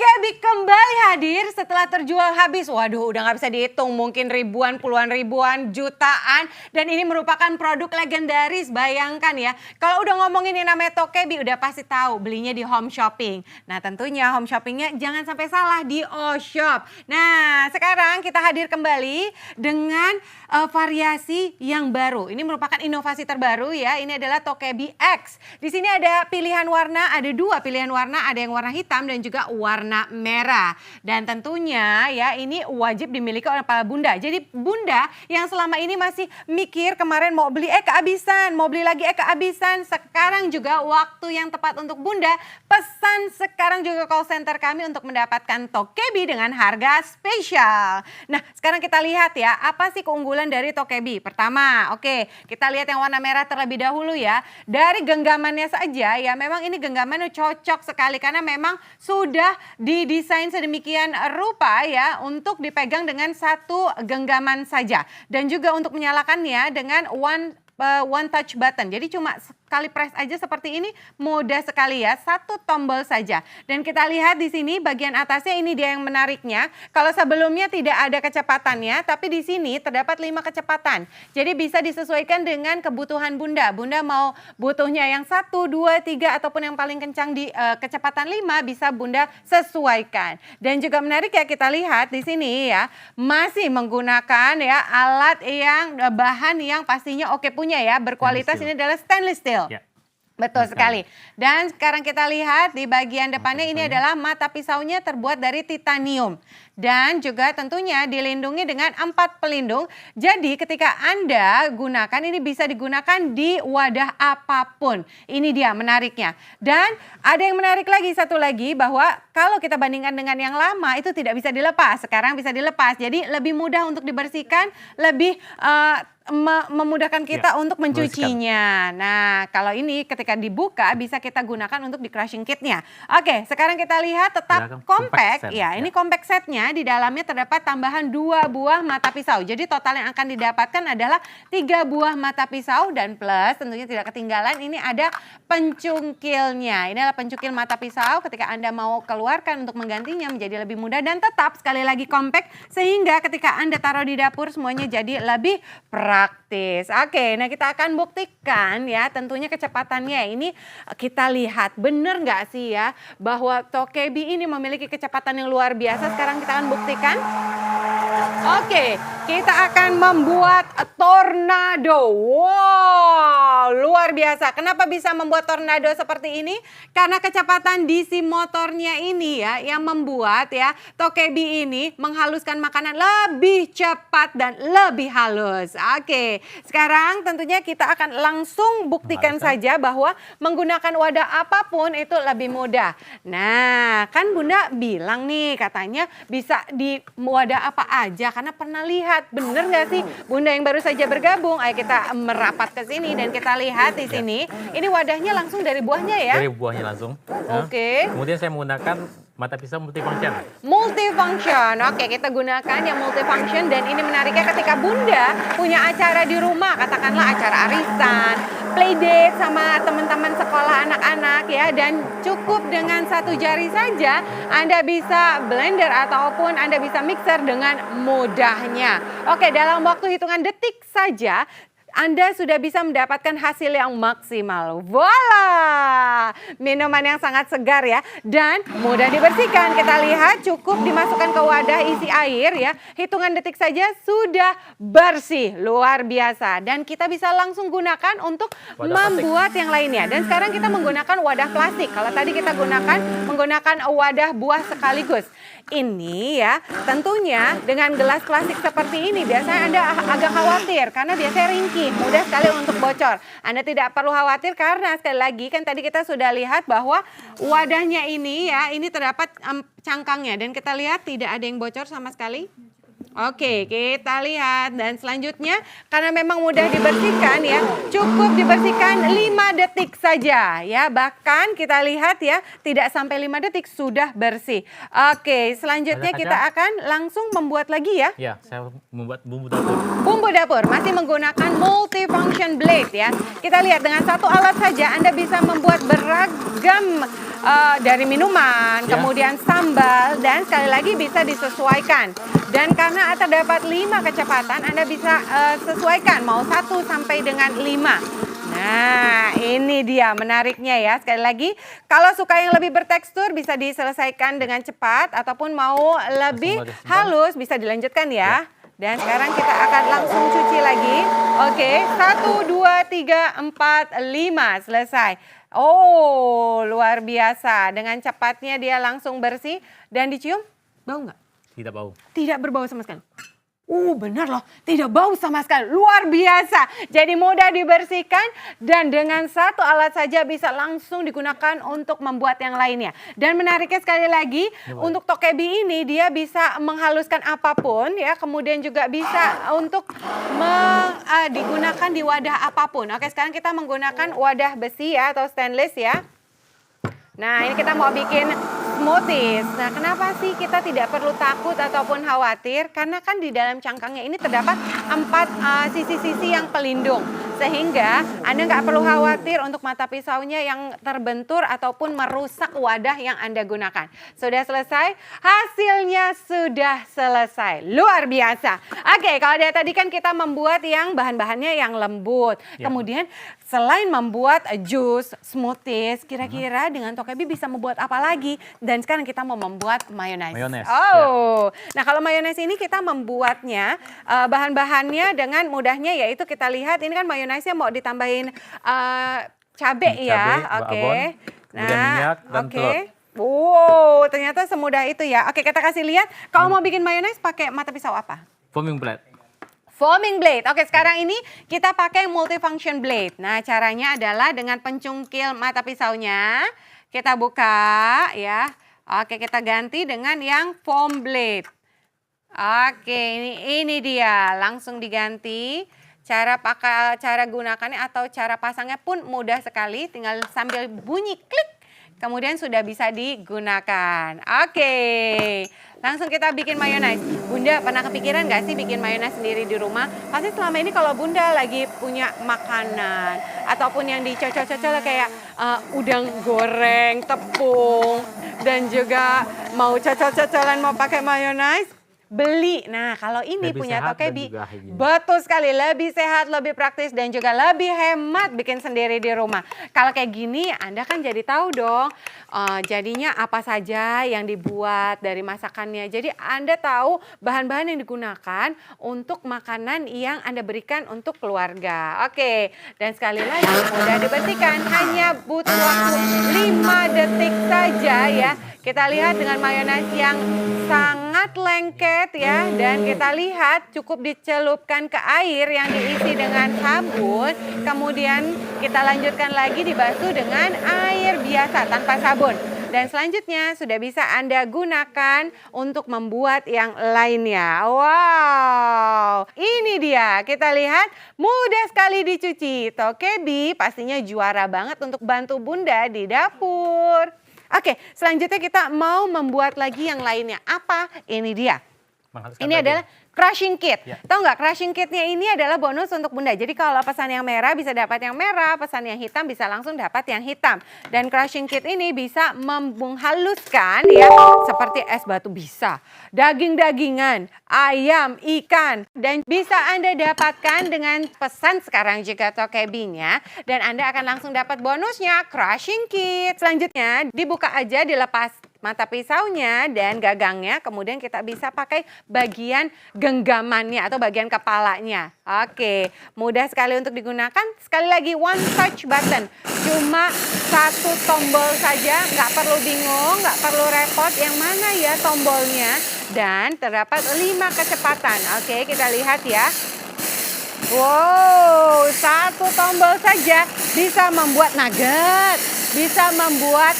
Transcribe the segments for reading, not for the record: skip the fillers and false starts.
Tokebi kembali hadir setelah terjual habis. Waduh, udah nggak bisa dihitung, mungkin ribuan, puluhan ribuan, jutaan. Dan ini merupakan produk legendaris, bayangkan ya. Kalau udah ngomongin yang namanya Tokebi, udah pasti tahu belinya di home shopping. Nah tentunya home shoppingnya jangan sampai salah, di O-Shop. Nah sekarang kita hadir kembali dengan variasi yang baru. Ini merupakan inovasi terbaru ya, ini adalah Tokebi X. Di sini ada pilihan warna, ada dua pilihan warna, ada yang warna hitam dan juga warna merah. Dan tentunya ya ini wajib dimiliki oleh para bunda. Jadi bunda yang selama ini masih mikir kemarin mau beli kehabisan, mau beli lagi kehabisan. Sekarang juga waktu yang tepat untuk bunda pesan sekarang juga call center kami untuk mendapatkan Tokebi dengan harga spesial. Nah sekarang kita lihat ya apa sih keunggulan dari Tokebi. Pertama kita lihat yang warna merah terlebih dahulu ya. Dari genggamannya saja ya memang ini genggamannya cocok sekali karena memang sudah didesain sedemikian rupa ya untuk dipegang dengan satu genggaman saja. Dan juga untuk menyalakannya dengan one touch button. Jadi cuma sekali press aja seperti ini, mudah sekali ya, satu tombol saja. Dan kita lihat di sini bagian atasnya ini dia yang menariknya. Kalau sebelumnya tidak ada kecepatannya, tapi di sini terdapat 5 kecepatan. Jadi bisa disesuaikan dengan kebutuhan bunda. Bunda mau butuhnya yang 1, 2, 3 ataupun yang paling kencang di kecepatan 5 bisa bunda sesuaikan. Dan juga menarik ya kita lihat di sini ya, masih menggunakan ya alat yang bahan yang pastinya oke punya ya, berkualitas. Ini adalah stainless steel. Ya. Betul sekali. Dan sekarang kita lihat di bagian depannya ini adalah mata pisaunya terbuat dari titanium. Dan juga tentunya dilindungi dengan 4 pelindung. Jadi ketika Anda gunakan ini bisa digunakan di wadah apapun. Ini dia menariknya. Dan ada yang menarik lagi, satu lagi bahwa kalau kita bandingkan dengan yang lama itu tidak bisa dilepas. Sekarang bisa dilepas. Jadi lebih mudah untuk dibersihkan, lebih memudahkan kita untuk mencucinya. Nah, kalau ini ketika dibuka bisa kita gunakan untuk di crushing kitnya. Oke, sekarang kita lihat tetap compact. Ya, ini compact setnya di dalamnya terdapat tambahan 2 buah mata pisau. Jadi total yang akan didapatkan adalah 3 buah mata pisau dan plus tentunya tidak ketinggalan ini ada pencungkilnya. Ini adalah pencungkil mata pisau ketika Anda mau keluarkan untuk menggantinya menjadi lebih mudah dan tetap sekali lagi compact sehingga ketika Anda taruh di dapur semuanya jadi lebih praktis. Oke, nah kita akan buktikan ya tentunya kecepatannya ini kita lihat benar nggak sih ya bahwa Tokebi ini memiliki kecepatan yang luar biasa. Sekarang kita akan buktikan. Oke, kita akan membuat tornado. Wow, luar biasa. Kenapa bisa membuat tornado seperti ini? Karena kecepatan DC motornya ini ya yang membuat ya Tokebi ini menghaluskan makanan lebih cepat dan lebih halus. Oke, sekarang tentunya kita akan langsung buktikan saja bahwa menggunakan wadah apapun itu lebih mudah. Nah, kan Bunda bilang nih katanya bisa di wadah apa aja karena pernah lihat. Bener nggak sih Bunda yang baru saja bergabung? Ayo kita merapat ke sini dan kita lihat di sini. Ini wadahnya langsung dari buahnya ya? Dari buahnya langsung. Oke. Kemudian saya menggunakan mata pisau multifunction. Multifunction, oke kita gunakan yang multifunction dan ini menariknya ketika Bunda punya acara di rumah, katakanlah acara arisan, playdate sama teman-teman sekolah anak-anak ya dan cukup dengan 1 jari saja Anda bisa blender ataupun Anda bisa mixer dengan mudahnya. Oke, dalam waktu hitungan detik saja Anda sudah bisa mendapatkan hasil yang maksimal. Voila! Minuman yang sangat segar ya. Dan mudah dibersihkan. Kita lihat cukup dimasukkan ke wadah isi air ya. Hitungan detik saja sudah bersih. Luar biasa. Dan kita bisa langsung gunakan untuk membuat yang lainnya. Dan sekarang kita menggunakan wadah plastik. Kalau tadi kita menggunakan wadah buah sekaligus. Ini ya tentunya dengan gelas plastik seperti ini biasanya Anda agak khawatir karena biasanya ringkih, mudah sekali untuk bocor. Anda tidak perlu khawatir karena sekali lagi kan tadi kita sudah lihat bahwa wadahnya ini ya ini terdapat cangkangnya dan kita lihat tidak ada yang bocor sama sekali. Oke, kita lihat dan selanjutnya karena memang mudah dibersihkan ya, cukup dibersihkan 5 detik saja ya. Bahkan kita lihat ya, tidak sampai 5 detik sudah bersih. Oke, selanjutnya kita akan langsung membuat lagi ya. Ya, saya membuat bumbu dapur. Bumbu dapur masih menggunakan multifunction blade ya. Kita lihat dengan satu alat saja Anda bisa membuat beragam dari minuman, Ya. kemudian sambal, dan sekali lagi bisa disesuaikan. Dan karena terdapat 5 kecepatan, Anda bisa sesuaikan mau 1 sampai dengan 5. Nah, ini dia menariknya ya. Sekali lagi, kalau suka yang lebih bertekstur bisa diselesaikan dengan cepat ataupun mau lebih Langsung simpan. halus bisa dilanjutkan ya. Dan sekarang kita akan langsung cuci lagi. Oke, 1, 2, 3, 4, 5 selesai. Oh, luar biasa. Dengan cepatnya dia langsung bersih dan dicium, bau nggak? Tidak bau. Tidak berbau sama sekali. Benar loh, tidak bau sama sekali. Luar biasa. Jadi mudah dibersihkan dan dengan satu alat saja bisa langsung digunakan untuk membuat yang lainnya. Dan menariknya sekali lagi, untuk tokebi ini dia bisa menghaluskan apapun ya, kemudian juga bisa untuk digunakan di wadah apapun. Oke, sekarang kita menggunakan wadah besi ya atau stainless ya. Nah, ini kita mau bikin smoothies. Nah, kenapa sih kita tidak perlu takut ataupun khawatir? Karena kan di dalam cangkangnya ini terdapat 4 sisi-sisi yang pelindung. Sehingga Anda nggak perlu khawatir untuk mata pisaunya yang terbentur ataupun merusak wadah yang Anda gunakan. Sudah selesai? Hasilnya sudah selesai. Luar biasa. Oke, kalau dari tadi kan kita membuat yang bahan-bahannya yang lembut. Ya. Kemudian selain membuat jus, smoothies, kira-kira dengan tokebi bisa membuat apa lagi? Dan sekarang kita mau membuat mayones. Mayones, Nah kalau mayones ini kita membuatnya bahan-bahannya dengan mudahnya yaitu kita lihat ini kan mayonesnya mau ditambahin cabai ya, Cabai, oke. bawang, kemudian minyak dan telur. Wow, ternyata semudah itu ya. Oke, kita kasih lihat. Kalau mau bikin mayones pakai mata pisau apa? Foaming blade. Foaming blade. Oke, sekarang ini kita pakai multifunction blade. Nah, caranya adalah dengan pencungkil mata pisaunya. Kita buka ya. Oke, kita ganti dengan yang foam blade. Oke, ini dia. Langsung diganti. Cara gunakannya atau cara pasangnya pun mudah sekali. Tinggal sambil bunyi klik. Kemudian sudah bisa digunakan. Oke, langsung kita bikin mayones. Bunda pernah kepikiran nggak sih bikin mayones sendiri di rumah? Pasti selama ini kalau Bunda lagi punya makanan ataupun yang dicocol-cocol kayak udang goreng, tepung, dan juga mau cocol-cocolan mau pakai mayones, beli. Nah, kalau ini Lebih punya sehat dan tokebi, juga higienis. betul sekali, lebih sehat, lebih praktis, dan juga lebih hemat bikin sendiri di rumah. Kalau kayak gini, Anda kan jadi tahu dong, jadinya apa saja yang dibuat dari masakannya. Jadi Anda tahu bahan-bahan yang digunakan untuk makanan yang Anda berikan untuk keluarga. Oke, dan sekali lagi mudah dibersihkan, hanya butuh waktu 5 detik saja ya. Kita lihat dengan mayones yang sangat lengket ya, dan kita lihat cukup dicelupkan ke air yang diisi dengan sabun, kemudian kita lanjutkan lagi dibasuh dengan air biasa tanpa sabun. Dan selanjutnya sudah bisa Anda gunakan untuk membuat yang lainnya. Wow, ini dia. Kita lihat mudah sekali dicuci. Tokebi pastinya juara banget untuk bantu Bunda di dapur. Oke, selanjutnya kita mau membuat lagi yang lainnya. Apa? Ini dia. Menghaluskan Ini daging. adalah crushing kit. Ya. Tahu nggak, crushing kitnya ini adalah bonus untuk Bunda. Jadi kalau pesan yang merah bisa dapat yang merah, pesan yang hitam bisa langsung dapat yang hitam. Dan crushing kit ini bisa menghaluskan ya, seperti es batu bisa, daging-dagingan, ayam, ikan. Dan bisa Anda dapatkan dengan pesan sekarang juga tokebinya. Dan Anda akan langsung dapat bonusnya, crushing kit. Selanjutnya dibuka aja, dilepas mata pisaunya dan gagangnya, kemudian kita bisa pakai bagian genggamannya atau bagian kepalanya. Oke, mudah sekali untuk digunakan. Sekali lagi, one touch button. Cuma satu tombol saja, nggak perlu bingung, nggak perlu repot yang mana ya tombolnya. Dan terdapat 5 kecepatan. Oke, kita lihat ya. Wow, satu tombol saja bisa membuat nugget, bisa membuat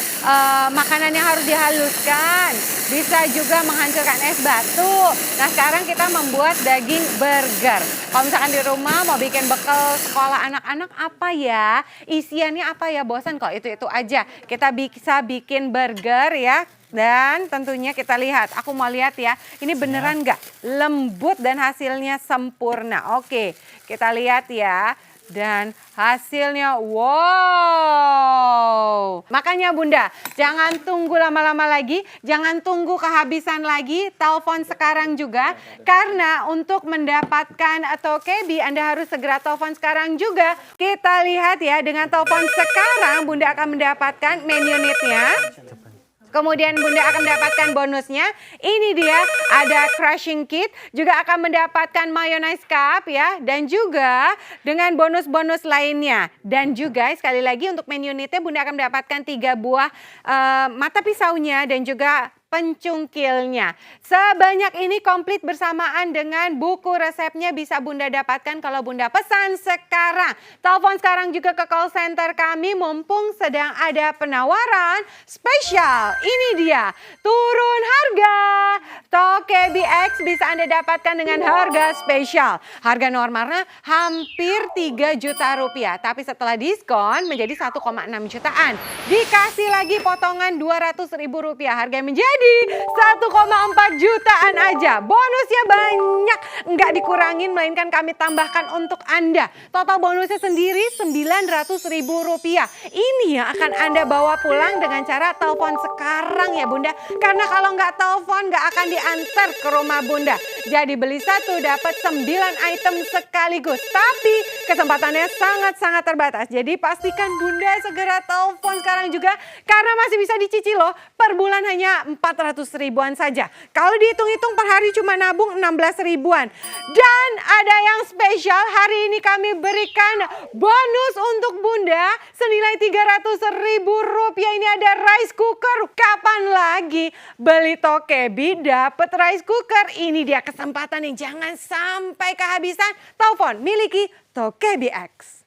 makanan yang harus dihaluskan, bisa juga menghancurkan es batu. Nah, sekarang kita membuat daging burger. Kalau misalkan di rumah mau bikin bekal sekolah anak-anak apa ya, isiannya apa ya, bosan kok itu-itu aja. Kita bisa bikin burger ya. Dan tentunya kita lihat, aku mau lihat ya, ini beneran nggak lembut dan hasilnya sempurna. Oke, kita lihat ya. Dan hasilnya wow. Makanya Bunda, jangan tunggu lama-lama lagi, jangan tunggu kehabisan lagi, telepon sekarang juga. Karena untuk mendapatkan Tokebi Anda harus segera telepon sekarang juga. Kita lihat ya, dengan telepon sekarang Bunda akan mendapatkan menu unitnya. Kemudian Bunda akan mendapatkan bonusnya. Ini dia, ada crushing kit. Juga akan mendapatkan mayonnaise cup ya. Dan juga dengan bonus-bonus lainnya. Dan juga sekali lagi untuk menu unitnya Bunda akan mendapatkan 3 buah mata pisaunya. Dan juga pencungkilnya. Sebanyak ini komplit bersamaan dengan buku resepnya bisa Bunda dapatkan kalau Bunda pesan sekarang. Telepon sekarang juga ke call center kami mumpung sedang ada penawaran spesial. Ini dia, turun harga. Tokebi X bisa Anda dapatkan dengan harga spesial. Harga normalnya hampir 3 juta rupiah. Tapi setelah diskon menjadi 1,6 jutaan. Dikasih lagi potongan 200.000 rupiah. Harga menjadi 1,4 jutaan aja. Bonusnya banyak, nggak dikurangin melainkan kami tambahkan untuk Anda. Total bonusnya sendiri 900.000 rupiah. Ini yang akan Anda bawa pulang dengan cara telepon sekarang ya Bunda. Karena kalau nggak telepon nggak akan diantar ke rumah Bunda. Jadi beli 1 dapat 9 item sekaligus. Tapi kesempatannya sangat-sangat terbatas. Jadi pastikan Bunda segera telepon sekarang juga. Karena masih bisa dicicil loh. Per bulan hanya 400 ribuan saja. Kalau dihitung-hitung per hari cuma nabung 16 ribuan. Dan ada yang spesial hari ini kami berikan bonus untuk Bunda senilai 300.000 rupiah. Ini ada rice cooker. Kapan lagi beli Tokebi dapat rice cooker? Ini dia kesempatan yang jangan sampai kehabisan. Telepon miliki Tokebi X.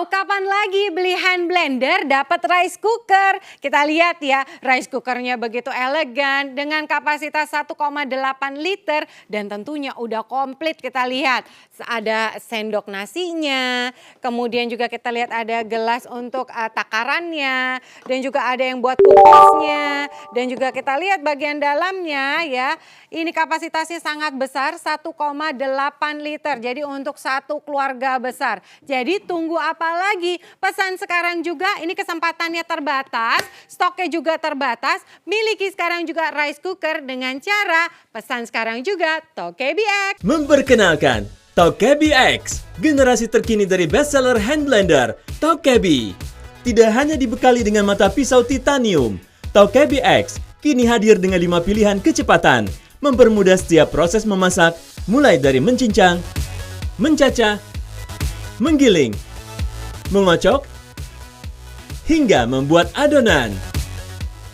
Kapan lagi beli hand blender dapat rice cooker? Kita lihat ya, rice cookernya begitu elegan dengan kapasitas 1,8 liter dan tentunya udah komplit. Kita lihat ada sendok nasinya, kemudian juga kita lihat ada gelas untuk takarannya dan juga ada yang buat kukusnya dan juga kita lihat bagian dalamnya ya. Ini kapasitasnya sangat besar 1,8 liter. Jadi untuk satu keluarga besar. Jadi tunggu apa lagi? Pesan sekarang juga, ini kesempatannya terbatas, stoknya juga terbatas. Miliki sekarang juga rice cooker dengan cara pesan sekarang juga Tokebi X. Memperkenalkan Tokebi X, generasi terkini dari bestseller hand blender Tokebi. Tidak hanya dibekali dengan mata pisau titanium, Tokebi X kini hadir dengan 5 pilihan kecepatan, mempermudah setiap proses memasak, mulai dari mencincang, mencacah, menggiling, mengocok, hingga membuat adonan.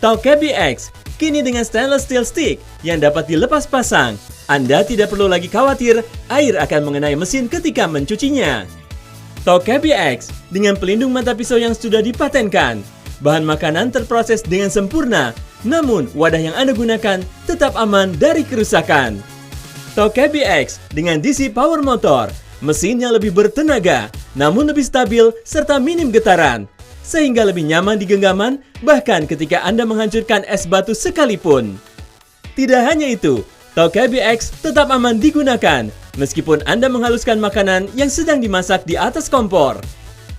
Tokebi X kini dengan stainless steel stick yang dapat dilepas pasang. Anda tidak perlu lagi khawatir air akan mengenai mesin ketika mencucinya. Tokebi X dengan pelindung mata pisau yang sudah dipatenkan. Bahan makanan terproses dengan sempurna, namun wadah yang Anda gunakan tetap aman dari kerusakan. Tokebi X dengan DC power motor, mesin yang lebih bertenaga, namun lebih stabil serta minim getaran, sehingga lebih nyaman di genggaman bahkan ketika Anda menghancurkan es batu sekalipun. Tidak hanya itu, Tokebi X tetap aman digunakan meskipun Anda menghaluskan makanan yang sedang dimasak di atas kompor.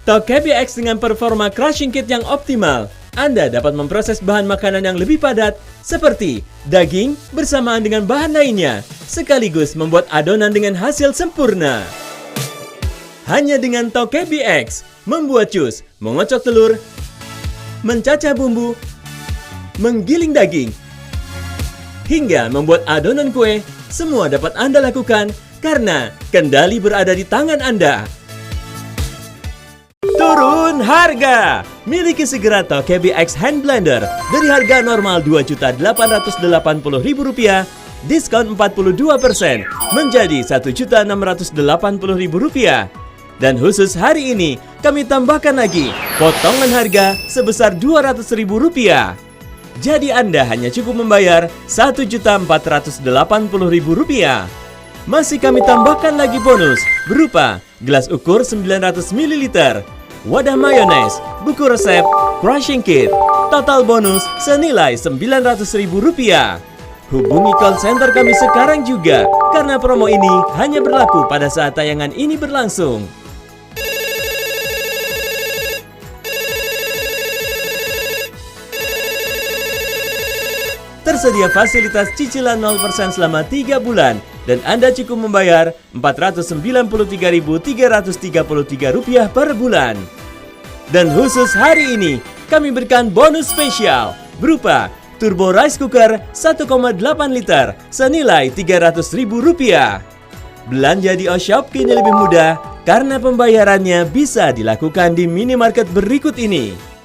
Tokebi X dengan performa crushing kit yang optimal, Anda dapat memproses bahan makanan yang lebih padat seperti daging bersamaan dengan bahan lainnya, sekaligus membuat adonan dengan hasil sempurna. Hanya dengan Tokebi X, membuat jus, mengocok telur, mencacah bumbu, menggiling daging, hingga membuat adonan kue, semua dapat Anda lakukan karena kendali berada di tangan Anda. Turun harga! Miliki segera Tokebi X Hand Blender dari harga normal Rp2.880.000, diskon 42% menjadi Rp1.680.000. Dan khusus hari ini, kami tambahkan lagi potongan harga sebesar Rp200.000. Jadi Anda hanya cukup membayar Rp1.480.000. Masih kami tambahkan lagi bonus berupa gelas ukur 900 ml, wadah mayones, buku resep, crushing kit. Total bonus senilai Rp900.000. Hubungi call center kami sekarang juga, karena promo ini hanya berlaku pada saat tayangan ini berlangsung. Tersedia fasilitas cicilan 0% selama 3 bulan dan Anda cukup membayar Rp493.333 per bulan. Dan khusus hari ini, kami berikan bonus spesial berupa Turbo Rice Cooker 1,8 liter senilai Rp300.000. Belanja di Oshop kini lebih mudah karena pembayarannya bisa dilakukan di minimarket berikut ini.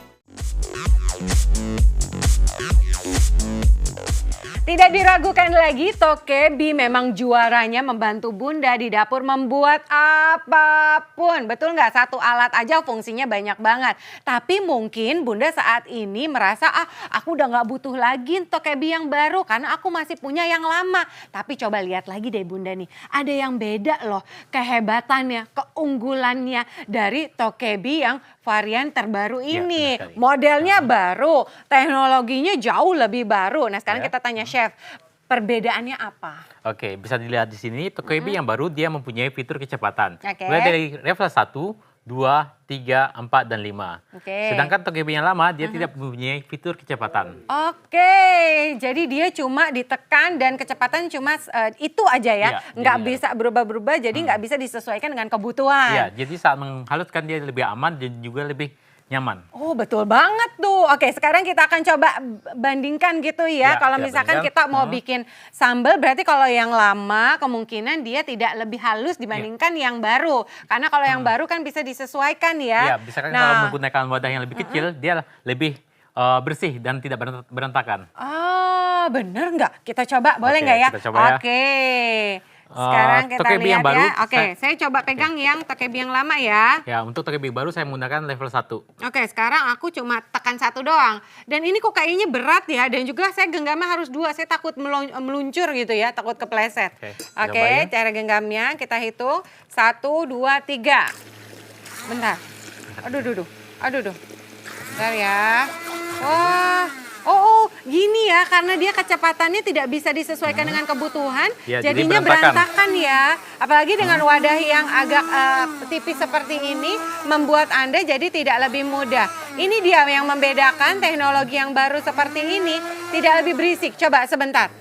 Tidak diragukan lagi, Tokebi memang juaranya membantu Bunda di dapur membuat apapun. Betul nggak? Satu alat aja fungsinya banyak banget. Tapi mungkin Bunda saat ini merasa, aku udah nggak butuh lagi Tokebi yang baru karena aku masih punya yang lama. Tapi coba lihat lagi deh Bunda nih, ada yang beda loh kehebatannya, keunggulannya dari Tokebi yang varian terbaru ini. Ya, modelnya baru, teknologinya jauh lebih baru. Nah sekarang kita tanya Chef, perbedaannya apa? Oke, bisa dilihat di sini Tokebi yang baru dia mempunyai fitur kecepatan. Mulai dari level 1, 2, 3, 4, dan 5. Sedangkan Tokebi yang lama dia tidak mempunyai fitur kecepatan. Jadi dia cuma ditekan dan kecepatan cuma itu aja ya, nggak bisa berubah-berubah, jadi nggak bisa disesuaikan dengan kebutuhan. Ya, jadi saat menghaluskan dia lebih aman dan juga lebih nyaman. Oh betul banget tuh. Oke, sekarang kita akan coba bandingkan gitu ya. Kalau misalkan kita mau bikin sambal, berarti kalau yang lama kemungkinan dia tidak lebih halus dibandingkan yang baru. Karena kalau yang baru kan bisa disesuaikan ya. Iya, misalkan kalau menggunakan wadah yang lebih kecil, dia lebih bersih dan tidak berantakan. Oh, bener nggak? Kita coba, boleh nggak ya? Kita coba ya. Oke. Sekarang kita Tokebi lihat yang baru, ya. Oke, saya coba pegang yang Tokebi yang lama ya. Ya, untuk Tokebi baru saya menggunakan level 1. Oke, sekarang aku cuma tekan 1 doang. Dan ini kok kayaknya berat ya. Dan juga saya genggamnya harus 2. Saya takut meluncur gitu ya, takut kepleset. Oke, cara genggamnya kita hitung. 1, 2, 3. Bentar. Aduh. Bentar ya. Wah. Oh, gini ya, karena dia kecepatannya tidak bisa disesuaikan dengan kebutuhan, ya, jadinya berantakan ya. Apalagi dengan wadah yang agak tipis seperti ini, membuat Anda jadi tidak lebih mudah. Ini dia yang membedakan teknologi yang baru seperti ini, tidak lebih berisik. Coba sebentar.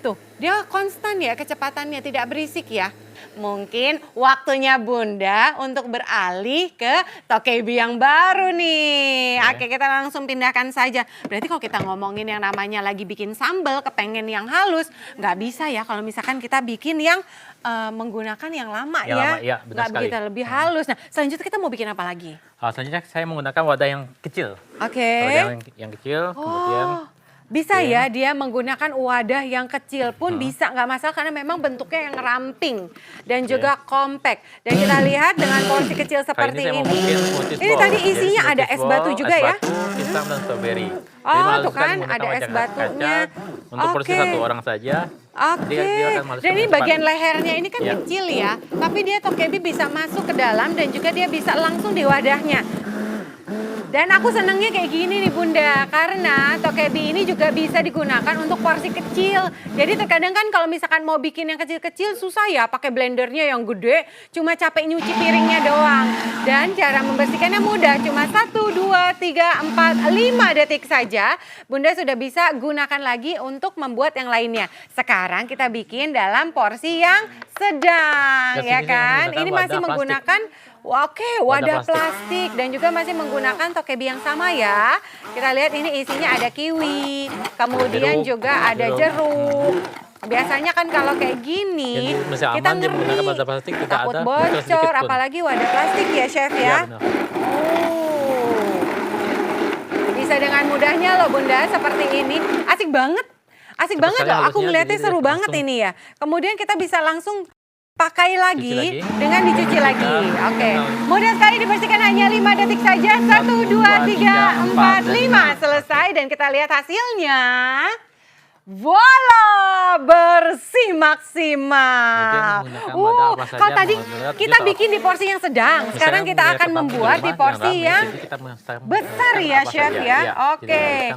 Tuh, dia konstan ya kecepatannya, tidak berisik ya. Mungkin waktunya Bunda untuk beralih ke Tokebi yang baru nih. Oke, kita langsung pindahkan saja. Berarti kalau kita ngomongin yang namanya lagi bikin sambal, kepengen yang halus, nggak bisa ya kalau misalkan kita bikin yang menggunakan yang lama ya. Nggak begitu lebih halus. Nah, selanjutnya kita mau bikin apa lagi? Selanjutnya saya menggunakan wadah yang kecil. Oke. Wadah yang kecil, kemudian bisa ya dia menggunakan wadah yang kecil pun bisa, nggak masalah karena memang bentuknya yang ramping dan juga compact. Dan kita lihat dengan porsi kecil seperti ini. Ini tadi isinya ada es batu juga ya? Pisang dan strawberry. Oh tuh kan ada es batunya. Untuk porsi satu orang saja. Oke. Dan ini bagian lehernya ini kan kecil ya, tapi dia Tokebi bisa masuk ke dalam dan juga dia bisa langsung di wadahnya. Dan aku senangnya kayak gini nih Bunda, karena Tokebi ini juga bisa digunakan untuk porsi kecil. Jadi terkadang kan kalau misalkan mau bikin yang kecil-kecil susah ya pakai blendernya yang gede, cuma capek nyuci piringnya doang. Dan cara membersihkannya mudah, cuma 1, 2, 3, 4, 5 detik saja. Bunda sudah bisa gunakan lagi untuk membuat yang lainnya. Sekarang kita bikin dalam porsi yang sedang, ya kan? Ini masih menggunakan wadah plastik dan juga masih menggunakan Tokebi yang sama ya. Kita lihat ini isinya ada kiwi, kemudian juga ada jeruk. Biasanya kan kalau kayak gini kita ngeri, takut bocor, apalagi wadah plastik ya Chef ya. Bisa dengan mudahnya loh Bunda seperti ini. Asik banget. Asik banget loh, aku ngeliatnya seru banget ini ya. Kemudian kita bisa langsung pakai lagi dengan dicuci lagi. Oke. Mudah sekali dibersihkan hanya 5 detik saja. 1, 2, 3, 4, 5. Selesai dan kita lihat hasilnya. Voila, bersih maksimal. Kalau tadi kita bikin di porsi yang sedang, sekarang kita akan membuat di porsi yang besar ya Chef ya. Oke.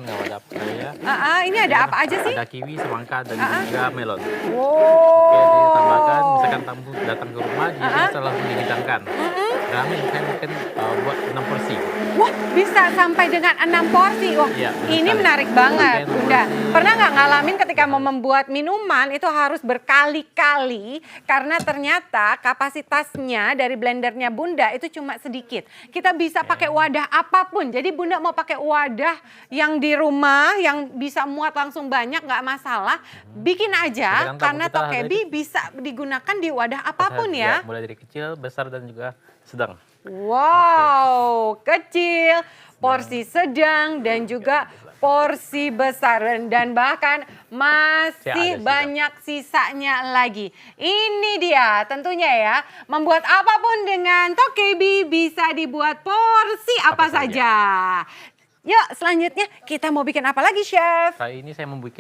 Ini ada apa aja sih? Ada kiwi, semangka, dan juga melon. Oke, ditambahkan, misalkan tamu datang ke rumah, jadi bisa langsung dihidangkan. Kami mungkin buat 6 porsi. Wah, bisa sampai dengan 6 porsi. Wah, ini menarik banget, Bunda. Pernah nggak ngalamin ketika mau membuat minuman itu harus berkali-kali karena ternyata kapasitasnya dari blendernya Bunda itu cuma sedikit. Kita bisa pakai wadah apapun. Jadi Bunda mau pakai wadah yang di rumah yang bisa muat langsung banyak nggak masalah. Bikin aja karena Tokebi bisa digunakan di wadah apapun ya. Mulai dari kecil, besar dan juga sedang. Wow, kecil, porsi sedang dan juga porsi besar dan bahkan masih banyak sisanya lagi. Ini dia tentunya ya, membuat apapun dengan Tokebi bisa dibuat porsi apa saja. Yuk selanjutnya kita mau bikin apa lagi Chef? Kali ini saya membuat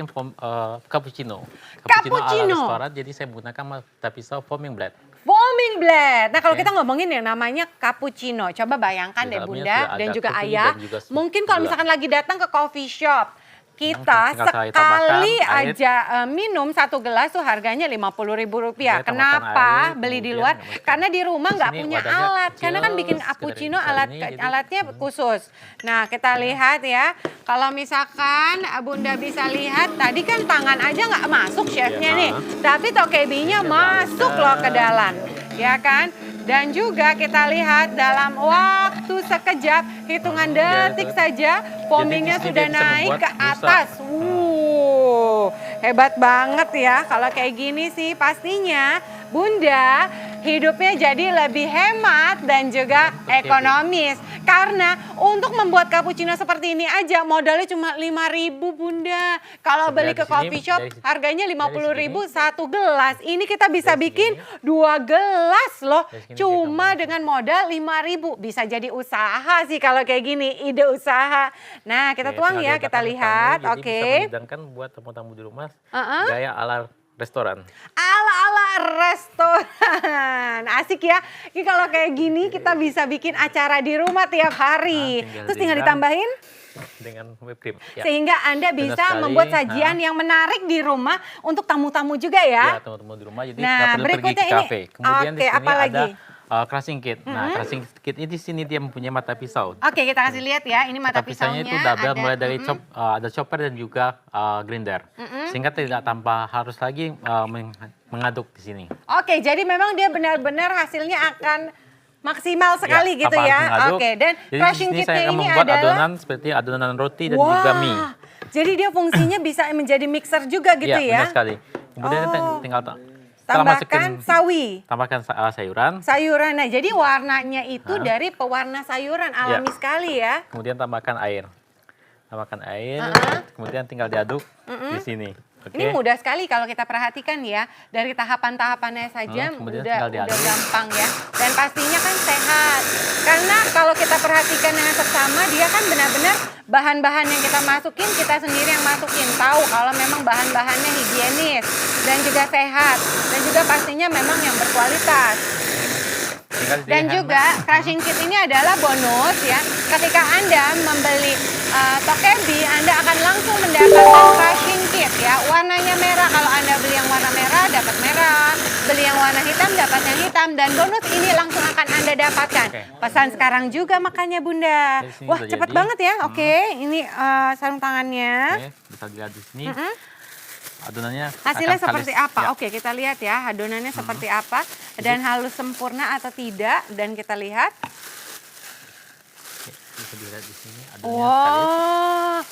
cappuccino. Cappuccino ala restoran, jadi saya menggunakan mata pisau foaming blade. Foaming blade. Nah kalau kita ngomongin yang namanya cappuccino, coba bayangkan deh Bunda dan juga Ayah. Mungkin kalau misalkan lagi datang ke coffee shop, kita sekali aja minum 1 gelas tuh harganya Rp50.000. Kenapa beli di luar? Karena di rumah nggak punya alat. Karena kan bikin cappuccino alatnya khusus. Nah kita lihat ya, kalau misalkan Bunda bisa lihat, tadi kan tangan aja nggak masuk chefnya nih. Tapi Tokebinya masuk loh ke dalam, ya kan? Dan juga kita lihat dalam waktu sekejap, hitungan detik saja, foamingnya sudah naik ke atas. Hebat banget ya. Kalau kayak gini sih pastinya Bunda hidupnya jadi lebih hemat dan juga ekonomis. Karena untuk membuat cappuccino seperti ini aja modalnya cuma Rp5.000 Bunda. Kalau beli ke coffee shop harganya Rp50.000 1 gelas. Ini kita bisa bikin 2 gelas loh. Cuma dengan modal Rp5.000. Bisa jadi usaha sih kalau kayak gini, ide usaha. Nah kita tuang ya, kita lihat. Oke. Bisa menghidangkan buat tamu-tamu di rumah gaya ala restoran. Ala-ala restoran. Asik ya. Ini kalau kayak gini kita bisa bikin acara di rumah tiap hari. Terus tinggal ditambahin dengan whipped cream. Ya. Sehingga Anda bisa membuat sajian yang menarik di rumah untuk tamu-tamu juga ya. Ya, tamu-tamu di rumah jadi nggak perlu pergi ke kafe. Kemudian di sini ada crushing kit. Nah, crushing kit ini di sini dia mempunyai mata pisau. Oke, kita kasih lihat ya. Ini mata pisaunya itu double, mulai dari ada chopper dan juga grinder. Sehingga tidak tanpa harus lagi mengaduk di sini. Oke, jadi memang dia benar-benar hasilnya akan maksimal sekali gitu ya. Oke, dan crushing kitnya ini membuat adalah adonan seperti adonan roti dan juga mie. Jadi dia fungsinya bisa menjadi mixer juga gitu ya. Benar sekali. Kemudian tinggal tambahkan sawi. Tambahkan sayuran. Sayuran. Nah, jadi warnanya itu dari pewarna sayuran alami sekali ya. Kemudian tambahkan air. Kemudian tinggal diaduk di sini. Ini mudah sekali kalau kita perhatikan ya. Dari tahapan-tahapannya saja udah gampang ya. Dan pastinya kan sehat. Karena kalau kita perhatikan dengan seksama, dia kan benar-benar bahan-bahan yang kita masukin, kita sendiri yang masukin. Tahu kalau memang bahan-bahannya higienis dan juga sehat. Dan juga pastinya memang yang berkualitas. Dan juga crushing kit ini adalah bonus ya. Ketika Anda membeli Tokebi, Anda akan langsung mendapatkan crushing kit ya. Warnanya merah, kalau Anda beli yang warna merah dapat merah. Beli yang warna hitam dapat yang hitam. Dan bonus ini langsung akan Anda dapatkan. Pesan sekarang juga makanya Bunda. Wah, cepat banget ya. Oke, ini sarung tangannya. Bisa dilihat di sini. Adonannya hasilnya seperti apa? Oke, kita lihat ya adonannya seperti apa dan halus sempurna atau tidak, dan kita lihat. Bisa dilihat di sini adonannya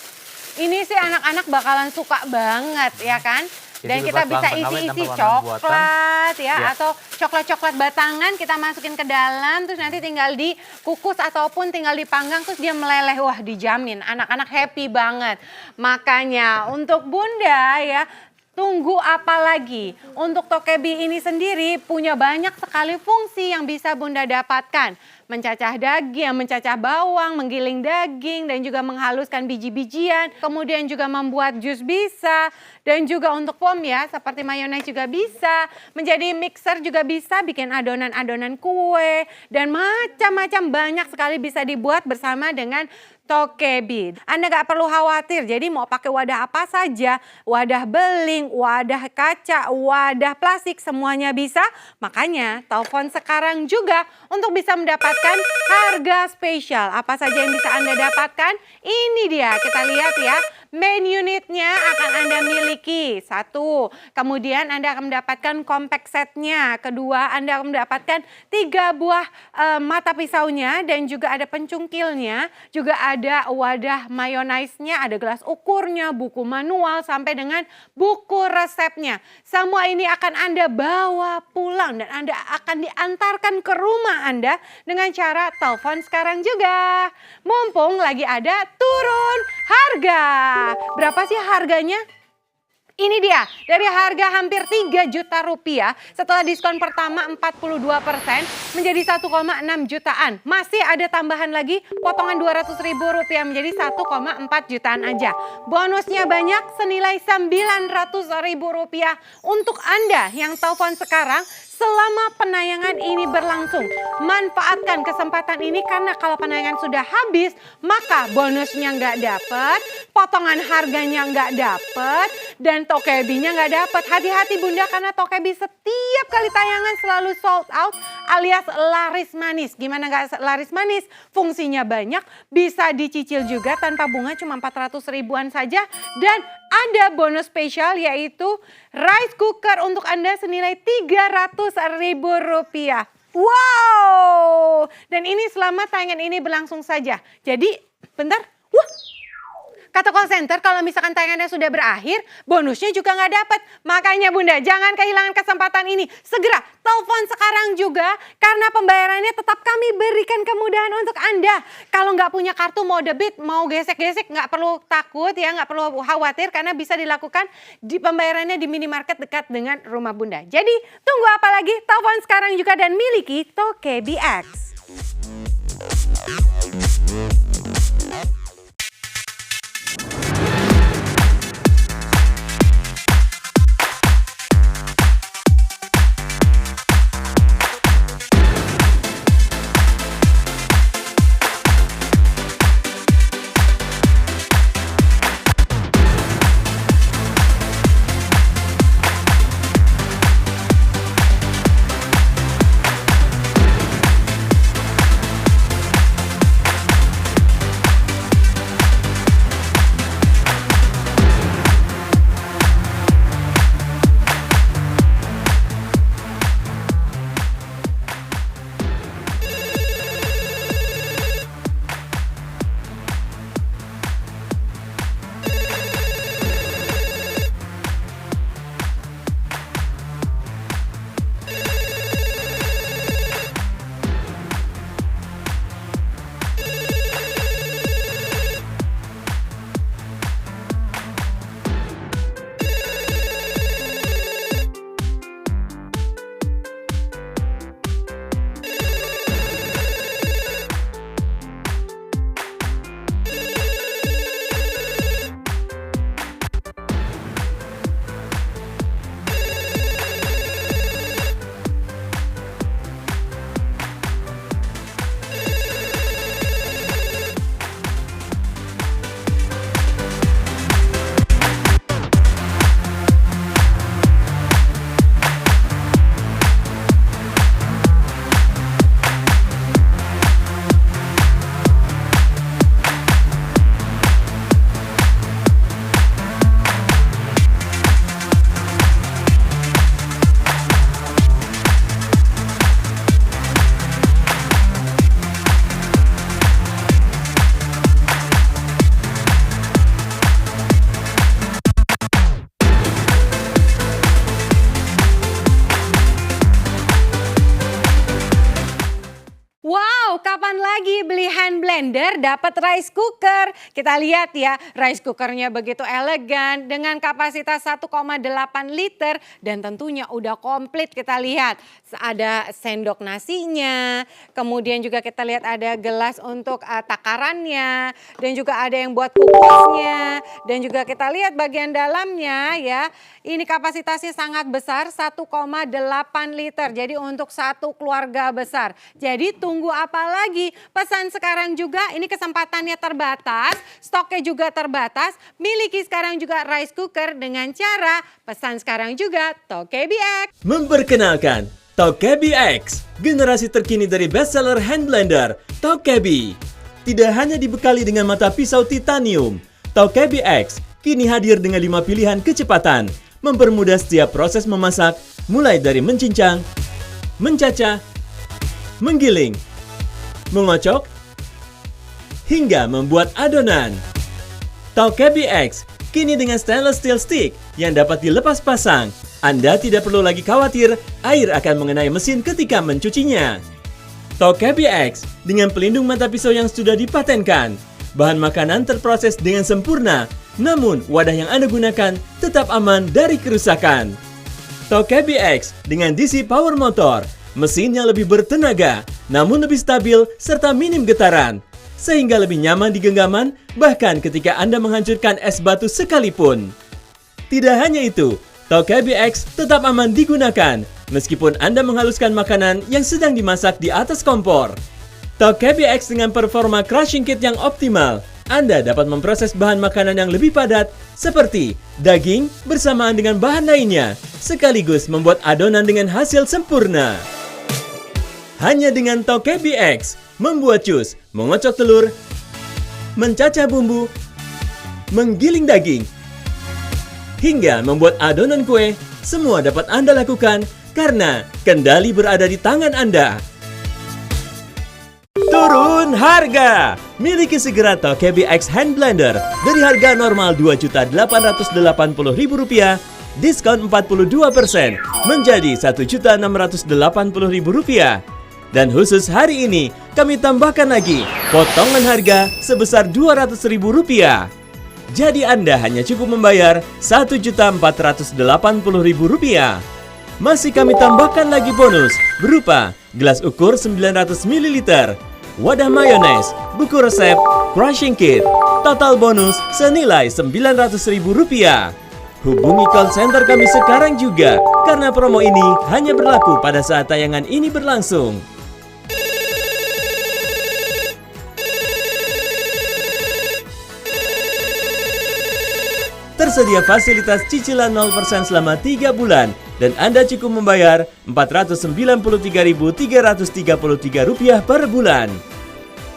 ini sih anak-anak bakalan suka banget ya kan? Dan kita bisa isi-isi coklat ya, atau coklat-coklat batangan kita masukin ke dalam, terus nanti tinggal dikukus ataupun tinggal dipanggang, terus dia meleleh. Wah, dijamin anak-anak happy banget. Makanya untuk Bunda ya, tunggu apa lagi? Untuk Tokebi ini sendiri punya banyak sekali fungsi yang bisa Bunda dapatkan. Mencacah daging, mencacah bawang, menggiling daging, dan juga menghaluskan biji-bijian. Kemudian juga membuat jus bisa. Dan juga untuk pom ya, seperti mayones juga bisa. Menjadi mixer juga bisa, bikin adonan-adonan kue. Dan macam-macam banyak sekali bisa dibuat bersama dengan Tokebi. Anda nggak perlu khawatir, jadi mau pakai wadah apa saja, wadah beling, wadah kaca, wadah plastik, semuanya bisa. Makanya telepon sekarang juga untuk bisa mendapatkan harga spesial. Apa saja yang bisa Anda dapatkan? Ini dia, kita lihat ya. Main unitnya akan Anda miliki. 1. Kemudian Anda akan mendapatkan compact setnya. 2, Anda akan mendapatkan 3 buah mata pisaunya dan juga ada pencungkilnya. Juga ada wadah mayonaise-nya, ada gelas ukurnya, buku manual sampai dengan buku resepnya. Semua ini akan Anda bawa pulang dan Anda akan diantarkan ke rumah Anda dengan cara telepon sekarang juga. Mumpung lagi ada turun harga. Berapa sih harganya? Ini dia, dari harga hampir 3 juta rupiah setelah diskon pertama 42% menjadi 1,6 jutaan. Masih ada tambahan lagi potongan 200 ribu rupiah menjadi 1,4 jutaan aja. Bonusnya banyak senilai 900 ribu rupiah untuk Anda yang telepon sekarang. Selama penayangan ini berlangsung, manfaatkan kesempatan ini karena kalau penayangan sudah habis, maka bonusnya nggak dapet, potongan harganya nggak dapet, dan Tokebinya nggak dapet. Hati-hati Bunda karena Tokebi setiap kali tayangan selalu sold out alias laris manis. Gimana nggak laris manis? Fungsinya banyak, bisa dicicil juga tanpa bunga cuma 400 ribuan saja, dan ada bonus spesial yaitu rice cooker untuk Anda senilai 300 ribu rupiah. Wow! Dan ini selama tayangan ini berlangsung saja. Jadi, bentar. Wah! Kata call center kalau misalkan tayangannya sudah berakhir, bonusnya juga nggak dapat. Makanya Bunda, jangan kehilangan kesempatan ini. Segera telepon sekarang juga karena pembayarannya tetap kami berikan kemudahan untuk Anda. Kalau nggak punya kartu mau debit, mau gesek-gesek, nggak perlu takut ya, nggak perlu khawatir karena bisa dilakukan di pembayarannya di minimarket dekat dengan rumah Bunda. Jadi tunggu apa lagi? Telepon sekarang juga dan miliki Tokebi X. kapan lagi beli hand blender dapat rice cooker? Kita lihat ya, rice cookernya begitu elegan dengan kapasitas 1,8 liter dan tentunya udah komplit. Kita lihat ada sendok nasinya, kemudian juga kita lihat ada gelas untuk takarannya dan juga ada yang buat kukusnya dan juga kita lihat bagian dalamnya ya. Ini kapasitasnya sangat besar 1,8 liter. Jadi untuk satu keluarga besar. Jadi tunggu apa lagi? Pesan sekarang juga, ini kesempatannya terbatas, stoknya juga terbatas. Miliki sekarang juga rice cooker dengan cara pesan sekarang juga Tokebi X. Memperkenalkan Tokebi X, generasi terkini dari bestseller hand blender Tokebi. Tidak hanya dibekali dengan mata pisau titanium, Tokebi X kini hadir dengan 5 pilihan kecepatan, mempermudah setiap proses memasak, mulai dari mencincang, mencacah, menggiling, mengocok, hingga membuat adonan. Tokebi X kini dengan stainless steel stick yang dapat dilepas pasang. Anda tidak perlu lagi khawatir air akan mengenai mesin ketika mencucinya. Tokebi X dengan pelindung mata pisau yang sudah dipatenkan. Bahan makanan terproses dengan sempurna, namun wadah yang Anda gunakan tetap aman dari kerusakan. Tokebi X dengan DC power motor, mesin yang lebih bertenaga, namun lebih stabil serta minim getaran, sehingga lebih nyaman di genggaman bahkan ketika Anda menghancurkan es batu sekalipun. Tidak hanya itu, Tokebi X tetap aman digunakan meskipun Anda menghaluskan makanan yang sedang dimasak di atas kompor. Tokebi X dengan performa crushing kit yang optimal, Anda dapat memproses bahan makanan yang lebih padat seperti daging bersamaan dengan bahan lainnya, sekaligus membuat adonan dengan hasil sempurna. Hanya dengan Tokebi X, membuat jus, mengocok telur, mencacah bumbu, menggiling daging, hingga membuat adonan kue, semua dapat Anda lakukan karena kendali berada di tangan Anda. Turun harga! Miliki segera Tokebi X Hand Blender dari harga normal Rp2.880.000, diskon 42% menjadi Rp1.680.000. Dan khusus hari ini, kami tambahkan lagi potongan harga sebesar Rp200.000. Jadi Anda hanya cukup membayar Rp1.480.000. Masih kami tambahkan lagi bonus berupa gelas ukur 900 ml, wadah mayones, buku resep, crushing kit. Total bonus senilai Rp900.000. Hubungi call center kami sekarang juga karena promo ini hanya berlaku pada saat tayangan ini berlangsung. Tersedia fasilitas cicilan 0% selama 3 bulan dan Anda cukup membayar Rp493.333 per bulan.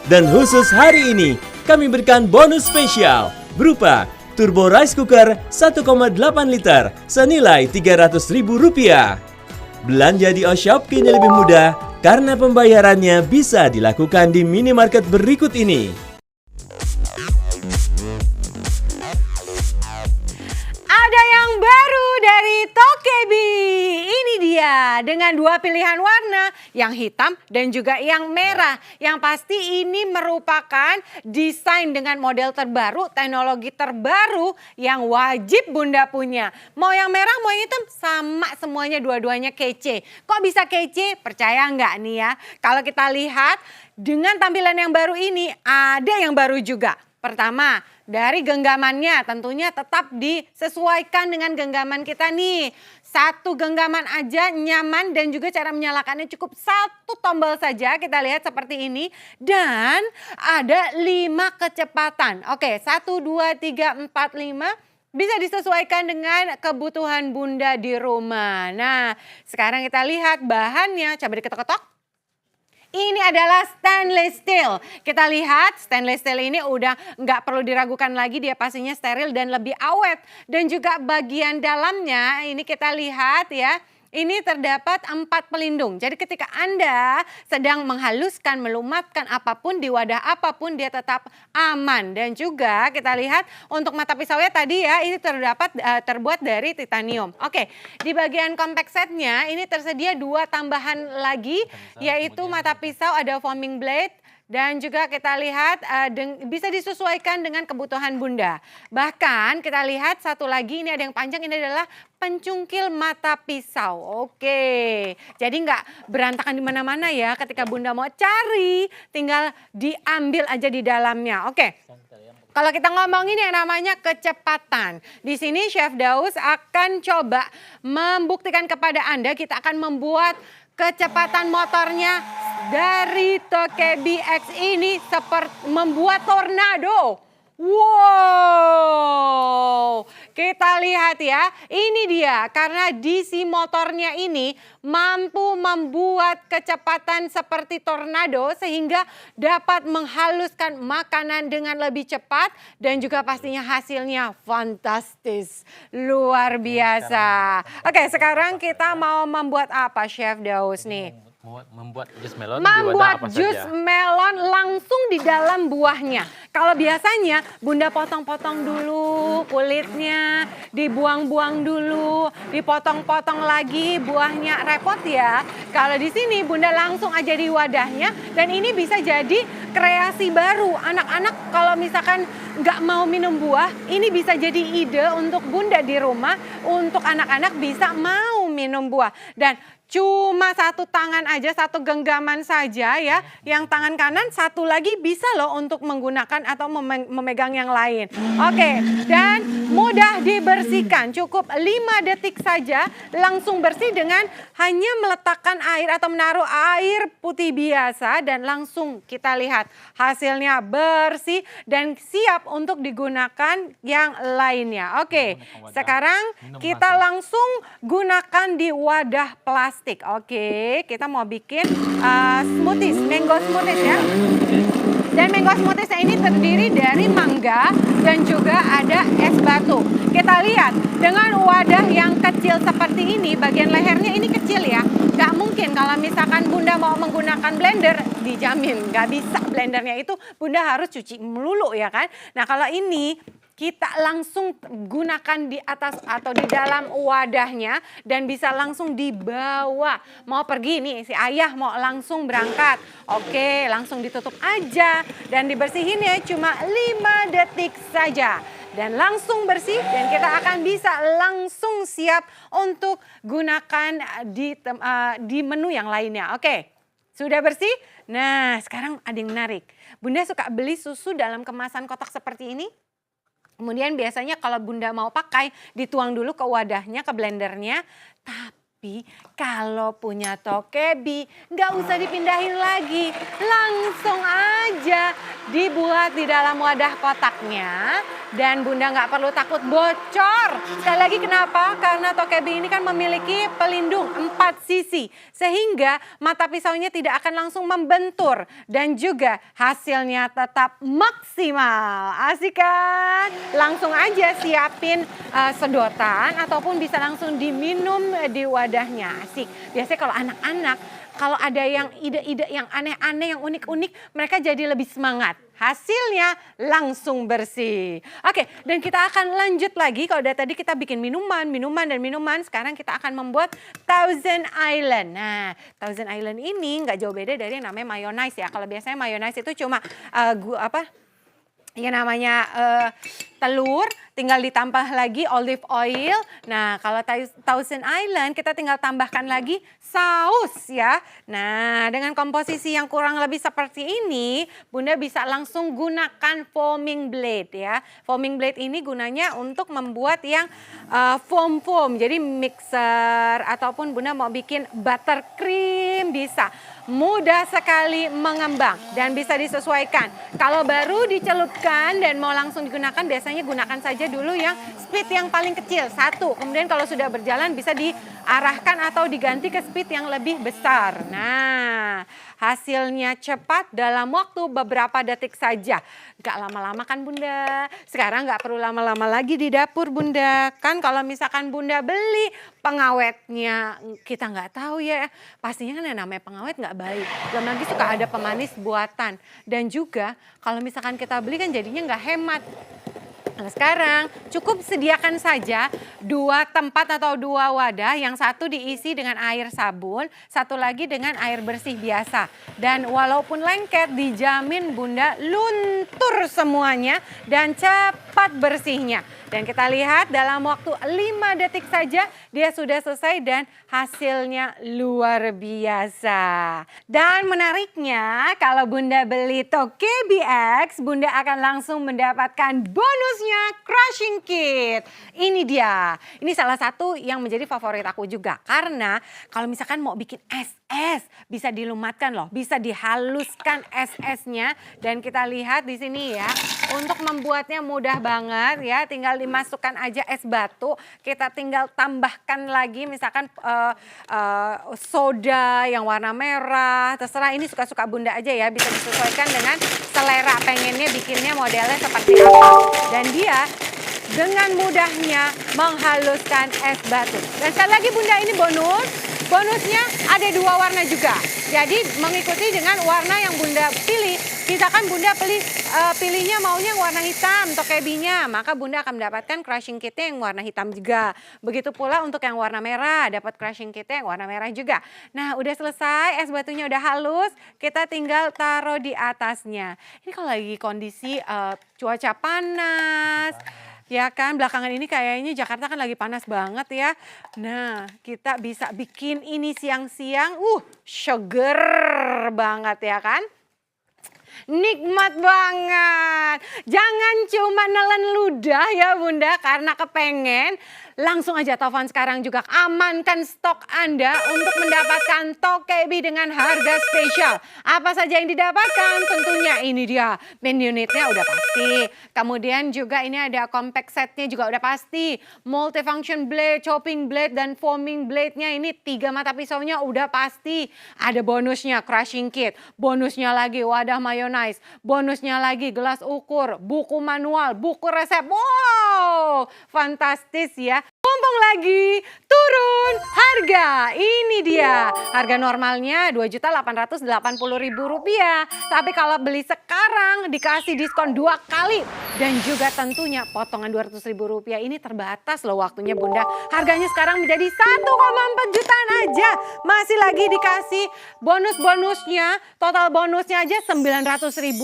Dan khusus hari ini, kami berikan bonus spesial berupa turbo rice cooker 1,8 liter senilai Rp300.000. Belanja di Oshop kini lebih mudah karena pembayarannya bisa dilakukan di minimarket berikut ini. Ada yang baru dari Tokebi. Ini dia dengan 2 pilihan warna, yang hitam dan juga yang merah. Yang pasti ini merupakan desain dengan model terbaru, teknologi terbaru yang wajib Bunda punya. Mau yang merah, mau yang hitam, sama semuanya, dua-duanya kece. Kok bisa kece? Percaya nggak nih ya? Kalau kita lihat dengan tampilan yang baru ini, ada yang baru juga. Pertama, dari genggamannya tentunya tetap disesuaikan dengan genggaman kita nih. Satu genggaman aja nyaman dan juga cara menyalakannya cukup satu tombol saja. Kita lihat seperti ini. Dan ada 5 kecepatan. Oke, 1, 2, 3, 4, 5. Bisa disesuaikan dengan kebutuhan Bunda di rumah. Nah, sekarang kita lihat bahannya. Coba diketok-ketok. Ini adalah stainless steel. Kita lihat stainless steel ini udah nggak perlu diragukan lagi, dia pastinya steril dan lebih awet. Dan juga bagian dalamnya ini kita lihat ya. Ini terdapat 4 pelindung. Jadi ketika Anda sedang menghaluskan, melumatkan apapun di wadah apapun, dia tetap aman. Dan juga kita lihat untuk mata pisaunya tadi ya, ini terbuat dari titanium. Oke, di bagian compact setnya ini tersedia 2 tambahan lagi, yaitu mata pisau ada foaming blade Dan juga kita lihat bisa disesuaikan dengan kebutuhan Bunda. Bahkan kita lihat satu lagi, ini ada yang panjang, ini adalah pencungkil mata pisau. Oke, jadi nggak berantakan di mana-mana ya. Ketika Bunda mau cari, tinggal diambil aja di dalamnya. Oke. Kalau kita ngomongin yang namanya kecepatan, di sini Chef Daus akan coba membuktikan kepada Anda, kita akan membuat kecepatan motornya dari Tokebi X ini seperti membuat tornado. Wow, kita lihat ya, ini dia karena DC motornya ini mampu membuat kecepatan seperti tornado sehingga dapat menghaluskan makanan dengan lebih cepat dan juga pastinya hasilnya fantastis, luar biasa. Oke, sekarang kita mau membuat apa Chef Daus nih? Membuat jus melon di Membuat wadah apa jus saja? melon langsung di dalam buahnya. Kalau biasanya Bunda potong-potong dulu kulitnya, dibuang-buang dulu, dipotong-potong lagi buahnya, repot ya. Kalau di sini Bunda langsung aja di wadahnya dan ini bisa jadi kreasi baru. Anak-anak kalau misalkan nggak mau minum buah, ini bisa jadi ide untuk Bunda di rumah, untuk anak-anak bisa mau minum buah. Dan cuma satu tangan aja, satu genggaman saja ya. Yang tangan kanan satu lagi bisa loh untuk menggunakan atau memegang yang lain. Oke, dan mudah dibersihkan. Cukup 5 detik saja langsung bersih dengan hanya meletakkan air atau menaruh air putih biasa. Dan langsung kita lihat hasilnya bersih dan siap untuk digunakan yang lainnya. Oke, sekarang kita langsung gunakan di wadah plastik. Oke, kita mau bikin smoothies, mango smoothies ya. Dan mango smoothies ini terdiri dari mangga dan juga ada es batu. Kita lihat dengan wadah yang kecil seperti ini, bagian lehernya ini kecil ya. Gak mungkin kalau misalkan Bunda mau menggunakan blender, dijamin gak bisa blendernya itu Bunda harus cuci melulu ya kan. Nah kalau ini kita langsung gunakan di atas atau di dalam wadahnya dan bisa langsung dibawa. Mau pergi nih si ayah mau langsung berangkat. Oke, langsung ditutup aja dan dibersihin ya cuma 5 detik saja. Dan langsung bersih dan kita akan bisa langsung siap untuk gunakan di menu yang lainnya. Oke, sudah bersih? Nah sekarang ada yang menarik. Bunda suka beli susu dalam kemasan kotak seperti ini. Kemudian biasanya kalau Bunda mau pakai dituang dulu ke wadahnya, ke blendernya. Tapi kalau punya Tokebi nggak usah dipindahin lagi. Langsung aja dibuat di dalam wadah kotaknya. Dan Bunda nggak perlu takut bocor. Sekali lagi kenapa? Karena Tokebi ini kan memiliki pelindung 4 sisi. Sehingga mata pisaunya tidak akan langsung membentur. Dan juga hasilnya tetap maksimal. Asik kan? Langsung aja siapin sedotan ataupun bisa langsung diminum di wadahnya. Asik. Biasanya kalau anak-anak, kalau ada yang ide-ide yang aneh-aneh, yang unik-unik, mereka jadi lebih semangat. Hasilnya langsung bersih. Oke, dan kita akan lanjut lagi. Kalau dari tadi kita bikin minuman. Sekarang kita akan membuat Thousand Island. Nah, Thousand Island ini nggak jauh beda dari yang namanya mayonnaise ya. Kalau biasanya mayonnaise itu cuma yang namanya telur, tinggal ditambah lagi olive oil. Nah, kalau Thousand Island kita tinggal tambahkan lagi saus ya. Nah, dengan komposisi yang kurang lebih seperti ini, Bunda bisa langsung gunakan foaming blade ya. Foaming blade ini gunanya untuk membuat yang foam. Jadi mixer ataupun Bunda mau bikin buttercream bisa. Mudah sekali mengembang dan bisa disesuaikan. Kalau baru dicelupkan dan mau langsung digunakan, biasanya gunakan saja dulu yang speed yang paling kecil, 1. Kemudian kalau sudah berjalan bisa diarahkan atau diganti ke speed yang lebih besar. Nah, hasilnya cepat dalam waktu beberapa detik saja. Gak lama-lama kan Bunda? Sekarang gak perlu lama-lama lagi di dapur Bunda. Kan kalau misalkan Bunda beli pengawetnya, kita nggak tahu ya. Pastinya kan yang namanya pengawet nggak baik. Belum lagi suka ada pemanis buatan. Dan juga kalau misalkan kita beli kan jadinya nggak hemat. Nah, sekarang cukup sediakan saja 2 tempat atau 2 wadah, yang satu diisi dengan air sabun, satu lagi dengan air bersih biasa. Dan walaupun lengket dijamin Bunda luntur semuanya dan cepat bersihnya. Dan kita lihat dalam waktu 5 detik saja dia sudah selesai dan hasilnya luar biasa. Dan menariknya kalau Bunda beli Tokebi X, Bunda akan langsung mendapatkan bonusnya crushing kit. Ini dia. Ini salah satu yang menjadi favorit aku juga. Karena kalau misalkan mau bikin es bisa dilumatkan loh, bisa dihaluskan es-esnya. Dan kita lihat di sini ya, untuk membuatnya mudah banget ya, tinggal dimasukkan aja es batu, kita tinggal tambahkan lagi misalkan soda yang warna merah, terserah ini suka-suka Bunda aja ya, bisa disesuaikan dengan selera pengennya bikinnya modelnya seperti apa. Dan dia dengan mudahnya menghaluskan es batu. Dan sekali lagi Bunda ini bonusnya ada 2 warna juga. Jadi mengikuti dengan warna yang Bunda pilih. Misalkan Bunda pilihnya maunya warna hitam Tokebinya, maka Bunda akan mendapatkan crushing kitnya yang warna hitam juga. Begitu pula untuk yang warna merah, dapat crushing kitnya yang warna merah juga. Nah, udah selesai, es batunya udah halus, kita tinggal taruh di atasnya. Ini kalau lagi kondisi cuaca panas, ya kan, belakangan ini kayaknya Jakarta kan lagi panas banget ya. Nah, kita bisa bikin ini siang-siang, seger banget ya kan. Nikmat banget. Jangan cuma nelen ludah ya Bunda karena kepengen. Langsung aja telepon sekarang juga, amankan stok Anda untuk mendapatkan Tokebi dengan harga spesial. Apa saja yang didapatkan? Tentunya ini dia, main unitnya udah pasti. Kemudian juga ini ada compact setnya juga udah pasti. Multifunction blade, chopping blade, dan foaming blade-nya ini 3 mata pisaunya udah pasti. Ada bonusnya crushing kit, bonusnya lagi wadah mayonnaise, bonusnya lagi gelas ukur, buku manual, buku resep. Wow, fantastis ya. Mumpung lagi turun harga, ini dia. Harga normalnya Rp2.880.000. Tapi kalau beli sekarang dikasih diskon 2 kali. Dan juga tentunya potongan Rp200.000 ini terbatas loh waktunya Bunda. Harganya sekarang menjadi 1,4 jutaan aja. Masih lagi dikasih bonus-bonusnya, total bonusnya aja Rp900.000.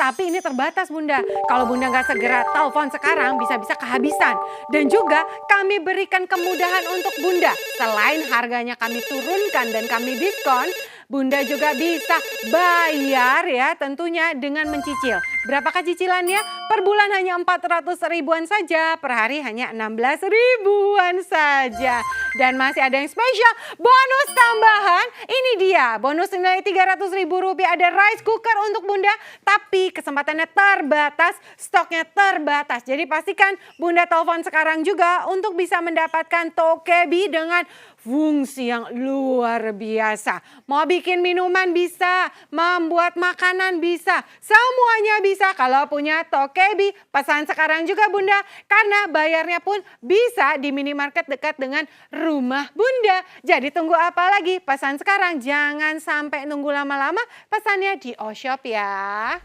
Tapi ini terbatas Bunda. Kalau Bunda nggak segera telepon sekarang bisa-bisa kehabisan. Dan juga kami berikan kemudahan untuk Bunda. Selain harganya kami turunkan dan kami diskon, Bunda juga bisa bayar ya tentunya dengan mencicil. Berapakah cicilannya? Per bulan hanya 400 ribuan saja, per hari hanya 16 ribuan saja. Dan masih ada yang spesial, bonus tambahan. Ini dia, bonus nilai Rp300.000 ada rice cooker untuk Bunda. Tapi kesempatannya terbatas, stoknya terbatas. Jadi pastikan Bunda telepon sekarang juga untuk bisa mendapatkan Tokebi dengan fungsi yang luar biasa. Mau bikin minuman bisa, membuat makanan bisa, semuanya bisa kalau punya Tokebi. Pesan sekarang juga Bunda, karena bayarnya pun bisa di minimarket dekat dengan rumah Bunda. Jadi tunggu apa lagi? Pesan sekarang, jangan sampai nunggu lama-lama, pesannya di O-Shop ya.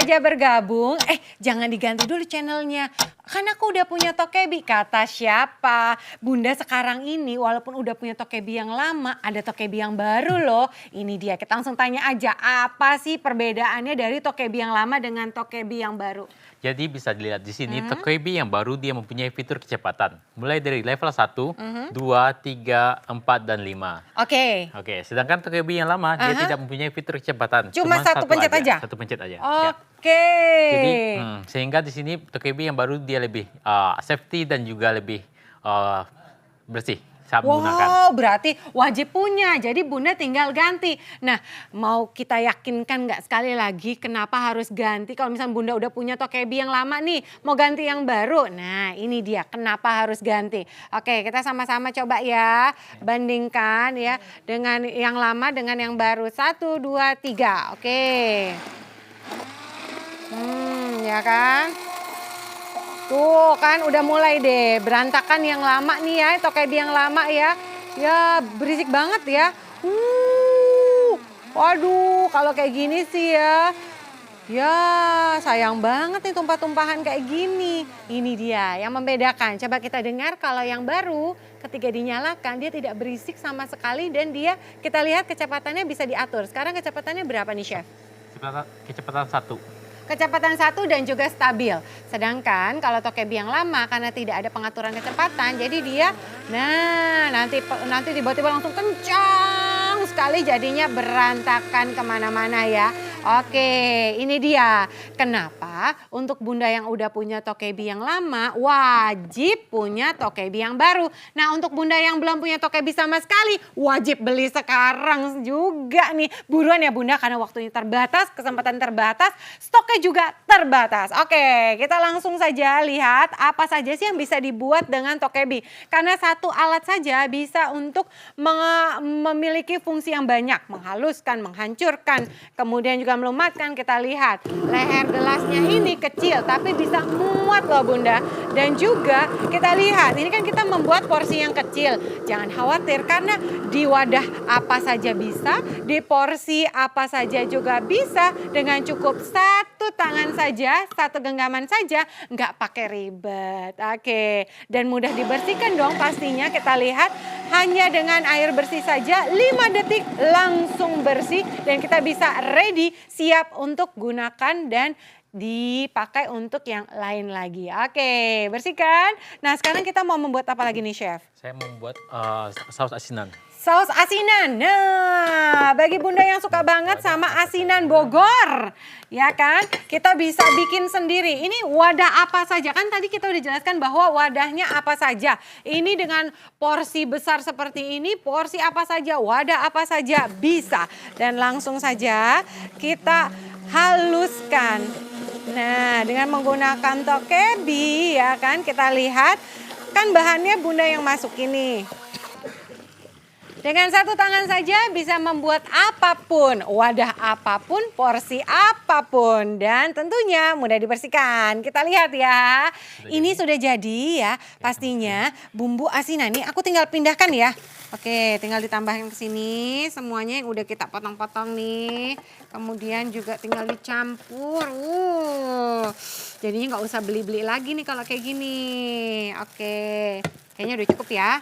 saja bergabung, jangan diganti dulu channelnya. Kan aku udah punya Tokebi, kata siapa? Bunda sekarang ini walaupun udah punya Tokebi yang lama, ada Tokebi yang baru loh. Ini dia, kita langsung tanya aja, apa sih perbedaannya dari Tokebi yang lama dengan Tokebi yang baru? Jadi bisa dilihat di sini, Tokebi yang baru dia mempunyai fitur kecepatan. Mulai dari level 1, 2, 3, 4, dan 5. Oke. Oke, sedangkan Tokebi yang lama dia tidak mempunyai fitur kecepatan. Cuma satu pencet aja? Satu pencet aja. Oke. Jadi sehingga di sini Tokebi yang baru dia lebih safety dan juga lebih bersih saat menggunakan. Wow, berarti wajib punya. Jadi Bunda tinggal ganti. Nah, mau kita yakinkan nggak sekali lagi kenapa harus ganti? Kalau misalnya Bunda udah punya Tokebi yang lama nih, mau ganti yang baru. Nah, ini dia kenapa harus ganti. Oke, kita sama-sama coba ya. Bandingkan ya dengan yang lama dengan yang baru. 1, 2, 3. Oke. Ya kan? Tuh kan udah mulai deh berantakan yang lama nih ya, Tokebi yang lama ya. Ya berisik banget ya. Waduh kalau kayak gini sih ya. Ya sayang banget nih tumpah-tumpahan kayak gini. Ini dia yang membedakan. Coba kita dengar kalau yang baru ketika dinyalakan dia tidak berisik sama sekali dan dia kita lihat kecepatannya bisa diatur. Sekarang kecepatannya berapa nih Chef? Kecepatan 1. Kecepatan 1 dan juga stabil. Sedangkan kalau Tokebi yang lama karena tidak ada pengaturan kecepatan, jadi dia nanti tiba-tiba langsung kencang sekali jadinya berantakan kemana-mana ya. Oke, ini dia. Kenapa untuk Bunda yang udah punya Tokebi yang lama wajib punya Tokebi yang baru. Nah untuk Bunda yang belum punya Tokebi sama sekali wajib beli sekarang juga nih. Buruan ya Bunda karena waktunya terbatas, kesempatan terbatas, stoknya juga terbatas. Oke, kita langsung saja lihat apa saja sih yang bisa dibuat dengan Tokebi. Karena satu alat saja bisa untuk memiliki fungsi yang banyak. Menghaluskan, menghancurkan, kemudian juga melumatkan. Kita lihat leher gelasnya ini kecil tapi bisa muat loh Bunda. Dan juga kita lihat ini kan kita membuat porsi yang kecil. Jangan khawatir karena di wadah apa saja bisa, di porsi apa saja juga bisa dengan cukup satu tangan saja, satu genggaman saja, nggak pakai ribet. Oke, dan mudah dibersihkan dong pastinya. Kita lihat hanya dengan air bersih saja 5 detik langsung bersih dan kita bisa ready siap untuk gunakan dan dipakai untuk yang lain lagi. Oke, bersihkan. Nah sekarang kita mau membuat apa lagi nih Chef? Saya membuat saus asinan. Saus asinan. Nah, bagi Bunda yang suka banget sama asinan Bogor, ya kan? Kita bisa bikin sendiri. Ini wadah apa saja? Kan tadi kita udah jelaskan bahwa wadahnya apa saja. Ini dengan porsi besar seperti ini, porsi apa saja, wadah apa saja bisa. Dan langsung saja kita haluskan. Nah, dengan menggunakan Tokebi, ya kan? Kita lihat, kan bahannya Bunda yang masuk ini. Dengan satu tangan saja bisa membuat apapun, wadah apapun, porsi apapun. Dan tentunya mudah dibersihkan. Kita lihat ya, ini sudah jadi ya pastinya bumbu asinan. Nih aku tinggal pindahkan ya. Oke, tinggal ditambahkan ke sini semuanya yang udah kita potong-potong nih. Kemudian juga tinggal dicampur. Jadinya nggak usah beli-beli lagi nih kalau kayak gini. Oke, kayaknya udah cukup ya.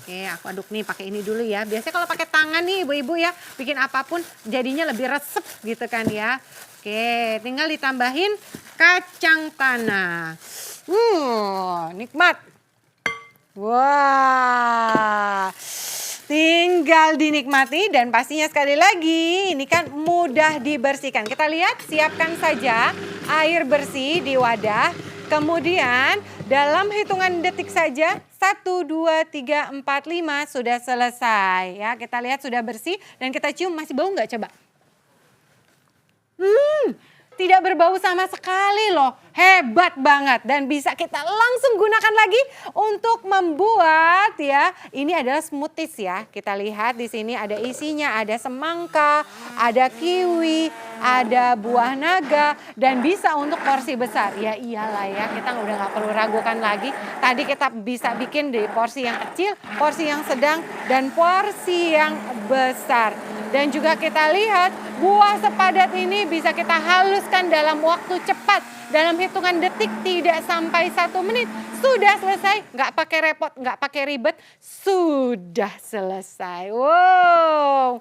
Oke, aku aduk nih pakai ini dulu ya. Biasanya kalau pakai tangan nih ibu-ibu ya, bikin apapun jadinya lebih resep gitu kan ya. Oke, tinggal ditambahin kacang tanah. Nikmat. Wah, tinggal dinikmati dan pastinya sekali lagi ini kan mudah dibersihkan. Kita lihat, siapkan saja air bersih di wadah. Kemudian dalam hitungan detik saja 1, 2, 3, 4, 5 sudah selesai ya. Kita lihat sudah bersih dan kita cium masih bau nggak coba? Tidak berbau sama sekali loh. Hebat banget dan bisa kita langsung gunakan lagi untuk membuat ya. Ini adalah smoothies ya. Kita lihat di sini ada isinya, ada semangka, ada kiwi, ada buah naga dan bisa untuk porsi besar. Ya iyalah ya, kita udah nggak perlu ragukan lagi. Tadi kita bisa bikin di porsi yang kecil, porsi yang sedang dan porsi yang besar. Dan juga kita lihat buah sepadat ini bisa kita haluskan dalam waktu cepat. Dalam hitungan detik, tidak sampai 1 menit. Sudah selesai, nggak pakai repot, nggak pakai ribet. Sudah selesai. Wow.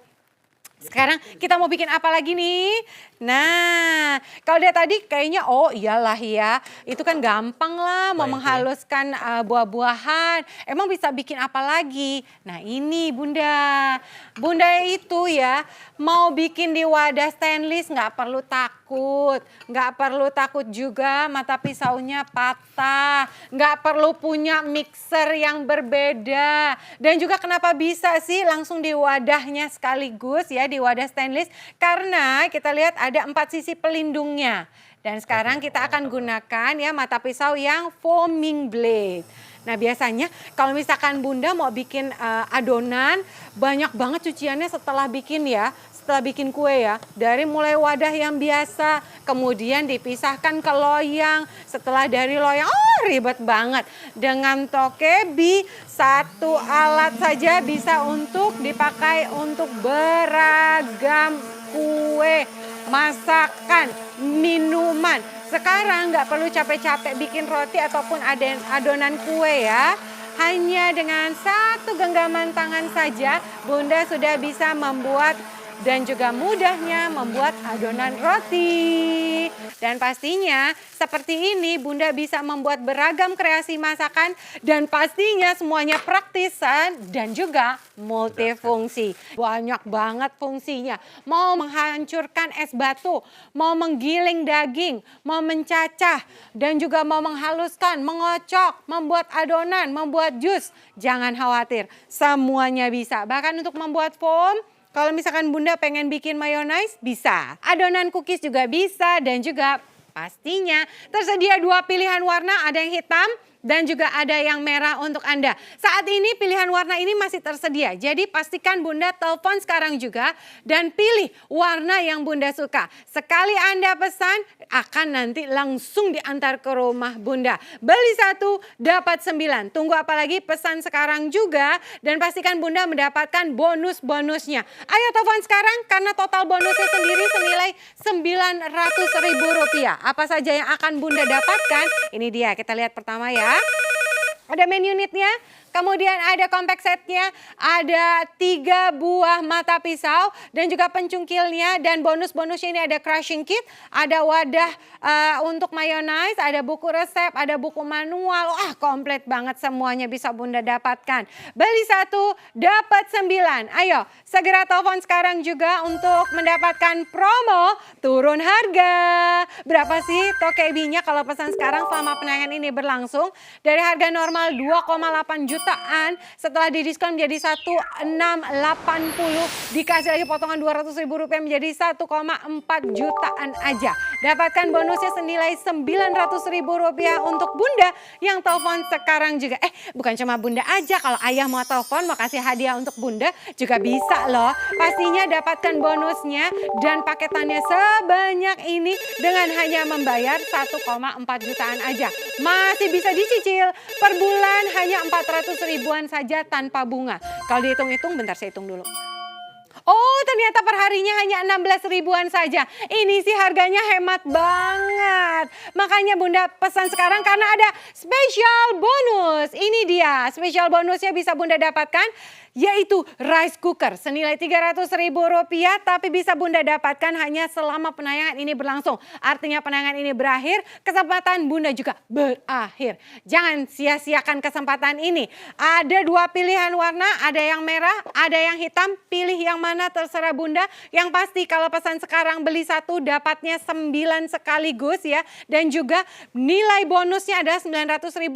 Sekarang kita mau bikin apa lagi nih? Nah, kalau dia tadi kayaknya oh iyalah ya, itu kan gampang lah mau menghaluskan buah-buahan. Emang bisa bikin apa lagi? Nah ini Bunda. Bunda itu ya mau bikin di wadah stainless nggak perlu takut. Nggak perlu takut juga mata pisaunya patah. Nggak perlu punya mixer yang berbeda. Dan juga kenapa bisa sih langsung di wadahnya sekaligus ya, di wadah stainless? Karena kita lihat ada 4 sisi pelindungnya. Dan sekarang kita akan gunakan ya mata pisau yang foaming blade. Nah biasanya kalau misalkan Bunda mau bikin adonan, banyak banget cuciannya setelah bikin ya. Setelah bikin kue ya, dari mulai wadah yang biasa, kemudian dipisahkan ke loyang, setelah dari loyang, oh ribet banget. Dengan Tokebi, satu alat saja bisa untuk dipakai untuk beragam kue, masakan, minuman. Sekarang nggak perlu capek-capek bikin roti ataupun adonan kue ya. Hanya dengan satu genggaman tangan saja, Bunda sudah bisa membuat dan juga mudahnya membuat adonan roti. Dan pastinya seperti ini Bunda bisa membuat beragam kreasi masakan dan pastinya semuanya praktisan dan juga multifungsi. Banyak banget fungsinya. Mau menghancurkan es batu, mau menggiling daging, mau mencacah dan juga mau menghaluskan, mengocok, membuat adonan, membuat jus. Jangan khawatir, semuanya bisa. Bahkan untuk membuat foam, kalau misalkan Bunda pengen bikin mayonnaise, bisa. Adonan cookies juga bisa dan juga pastinya tersedia 2 pilihan warna, ada yang hitam dan juga ada yang merah untuk Anda. Saat ini pilihan warna ini masih tersedia. Jadi pastikan Bunda telepon sekarang juga dan pilih warna yang Bunda suka. Sekali Anda pesan akan nanti langsung diantar ke rumah Bunda. Beli 1 dapat 9. Tunggu apa lagi, pesan sekarang juga dan pastikan Bunda mendapatkan bonus-bonusnya. Ayo telepon sekarang karena total bonusnya sendiri senilai Rp900.000. Apa saja yang akan Bunda dapatkan? Ini dia, kita lihat pertama ya. Ada main unitnya, kemudian ada compact setnya, ada 3 buah mata pisau dan juga pencungkilnya dan bonus-bonusnya ini ada crushing kit, ada wadah untuk mayonnaise, ada buku resep, ada buku manual. Wah, komplit banget semuanya bisa Bunda dapatkan. Beli 1 dapat 9. Ayo, segera telepon sekarang juga untuk mendapatkan promo turun harga. Berapa sih Tokebi-nya kalau pesan sekarang selama penayangan ini berlangsung? Dari harga normal 2,8 jutaan, setelah didiskon menjadi 1,680, dikasih lagi potongan Rp200.000 menjadi 1,4 jutaan aja. Dapatkan bonusnya senilai Rp900.000 untuk Bunda yang telepon sekarang juga. Bukan cuma Bunda aja, kalau ayah mau telepon mau kasih hadiah untuk Bunda juga bisa loh. Pastinya dapatkan bonusnya dan paketannya sebanyak ini dengan hanya membayar 1,4 jutaan aja. Masih bisa dicicil per bulan hanya 400 ribuan saja tanpa bunga. Kalau dihitung-hitung, bentar saya hitung dulu. Oh, ternyata per harinya hanya 16 ribuan saja. Ini sih harganya hemat banget. Makanya Bunda pesan sekarang karena ada special bonus. Ini dia, special bonusnya bisa Bunda dapatkan, yaitu rice cooker senilai Rp300.000, tapi bisa Bunda dapatkan hanya selama penayangan ini berlangsung. Artinya penayangan ini berakhir, kesempatan Bunda juga berakhir. Jangan sia-siakan kesempatan ini. Ada 2 pilihan warna, ada yang merah, ada yang hitam. Pilih yang mana terserah Bunda. Yang pasti kalau pesan sekarang beli 1 dapatnya 9 sekaligus ya. Dan juga nilai bonusnya ada Rp900.000,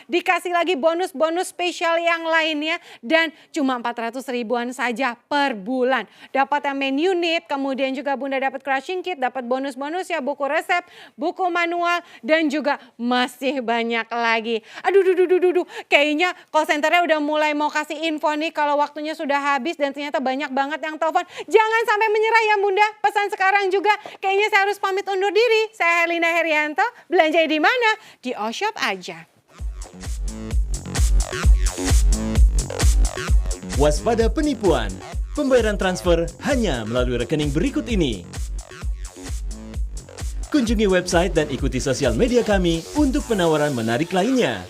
dikasih lagi bonus-bonus spesial yang lainnya dan cuma 400 ribuan saja per bulan. Dapat yang main unit, kemudian juga Bunda dapat crushing kit, dapat bonus-bonus ya, buku resep, buku manual, dan juga masih banyak lagi. Aduh, kayaknya call centernya udah mulai mau kasih info nih kalau waktunya sudah habis dan ternyata banyak banget yang telepon. Jangan sampai menyerah ya Bunda, pesan sekarang juga. Kayaknya saya harus pamit undur diri. Saya Herlina Herianto, belanja di mana? Di O-Shop aja. Waspada penipuan. Pembayaran transfer hanya melalui rekening berikut ini. Kunjungi website dan ikuti sosial media kami untuk penawaran menarik lainnya.